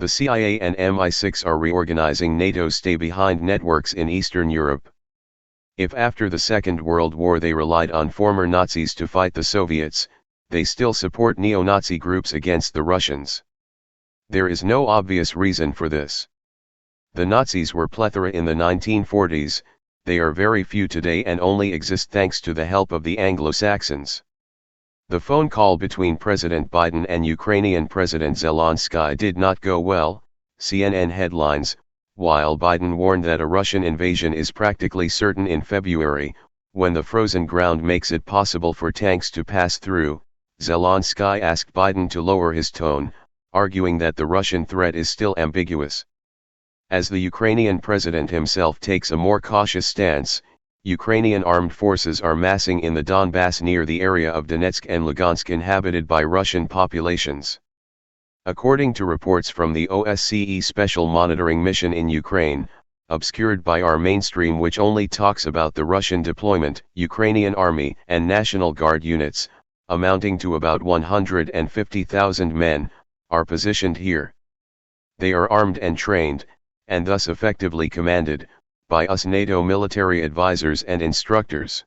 The CIA and MI6 are reorganizing NATO's stay-behind networks in Eastern Europe. If after the Second World War they relied on former Nazis to fight the Soviets, they still support neo-Nazi groups against the Russians. There is no obvious reason for this. The Nazis were plethora in the 1940s, they are very few today and only exist thanks to the help of the Anglo-Saxons. The phone call between President Biden and Ukrainian President Zelensky did not go well, CNN headlines, while Biden warned that a Russian invasion is practically certain in February, when the frozen ground makes it possible for tanks to pass through. Zelensky asked Biden to lower his tone, arguing that the Russian threat is still ambiguous. As the Ukrainian president himself takes a more cautious stance, Ukrainian armed forces are massing in the Donbass near the area of Donetsk and Lugansk inhabited by Russian populations. According to reports from the OSCE Special Monitoring Mission in Ukraine, obscured by our mainstream which only talks about the Russian deployment, Ukrainian Army and National Guard units, amounting to about 150,000 men, are positioned here. They are armed and trained, and thus effectively commanded, by us NATO military advisors and instructors.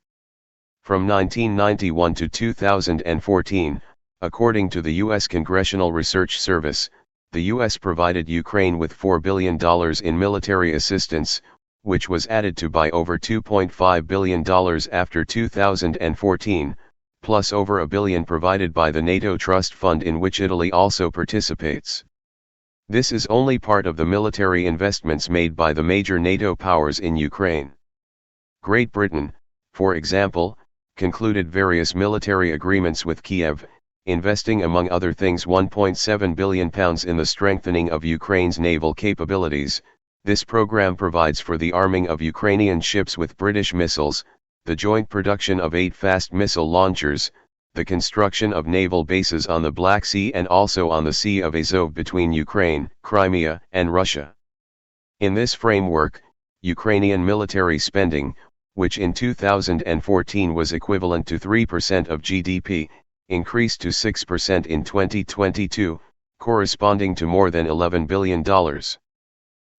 From 1991 to 2014, according to the U.S. Congressional Research Service, the U.S. provided Ukraine with $4 billion in military assistance, which was added to by over $2.5 billion after 2014, plus over $1 billion provided by the NATO Trust Fund in which Italy also participates. This is only part of the military investments made by the major NATO powers in Ukraine. Great Britain, for example, concluded various military agreements with Kiev, investing among other things £1.7 billion in the strengthening of Ukraine's naval capabilities. This program provides for the arming of Ukrainian ships with British missiles, the joint production of 8 fast missile launchers, the construction of naval bases on the Black Sea and also on the Sea of Azov between Ukraine, Crimea, and Russia. In this framework, Ukrainian military spending, which in 2014 was equivalent to 3% of GDP, increased to 6% in 2022, corresponding to more than $11 billion.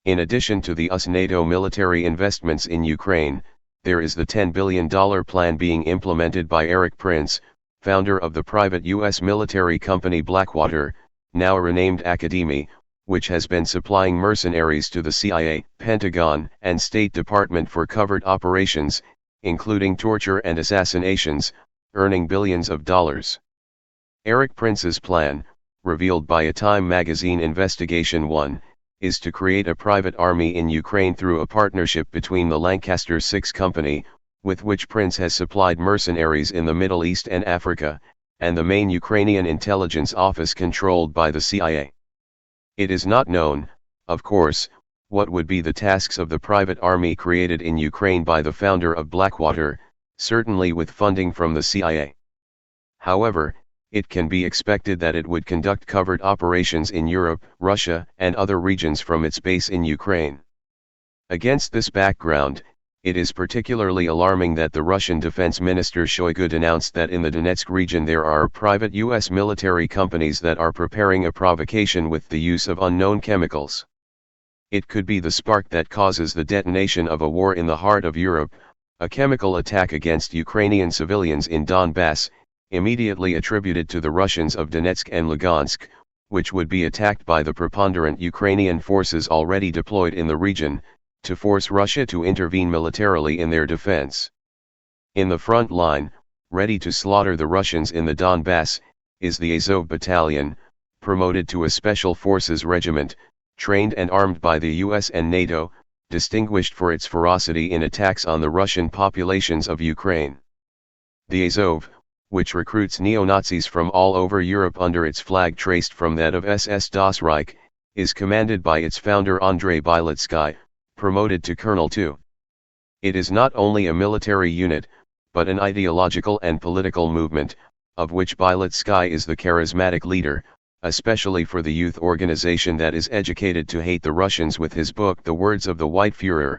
In addition to the US NATO military investments in Ukraine, there is the $10 billion plan being implemented by Eric Prince, founder of the private U.S. military company Blackwater, now renamed Academy, which has been supplying mercenaries to the CIA, Pentagon, and State Department for covert operations, including torture and assassinations, earning billions of dollars. Eric Prince's plan, revealed by a Time magazine Investigation 1, is to create a private army in Ukraine through a partnership between the Lancaster 6 Company, with which Prince has supplied mercenaries in the Middle East and Africa, and the main Ukrainian intelligence office controlled by the CIA. It is not known, of course, what would be the tasks of the private army created in Ukraine by the founder of Blackwater, certainly with funding from the CIA. However, it can be expected that it would conduct covert operations in Europe, Russia, and other regions from its base in Ukraine. Against this background, it is particularly alarming that the Russian Defense Minister Shoigu announced that in the Donetsk region there are private U.S. military companies that are preparing a provocation with the use of unknown chemicals. It could be the spark that causes the detonation of a war in the heart of Europe, a chemical attack against Ukrainian civilians in Donbass, immediately attributed to the Russians of Donetsk and Lugansk, which would be attacked by the preponderant Ukrainian forces already deployed in the region, to force Russia to intervene militarily in their defense. In the front line, ready to slaughter the Russians in the Donbass, is the Azov Battalion, promoted to a special forces regiment, trained and armed by the US and NATO, distinguished for its ferocity in attacks on the Russian populations of Ukraine. The Azov, which recruits neo-Nazis from all over Europe under its flag traced from that of SS Das Reich, is commanded by its founder Andrei Bielitsky, promoted to Colonel too. It is not only a military unit, but an ideological and political movement, of which Bielitsky is the charismatic leader, especially for the youth organization that is educated to hate the Russians with his book The Words of the White Führer.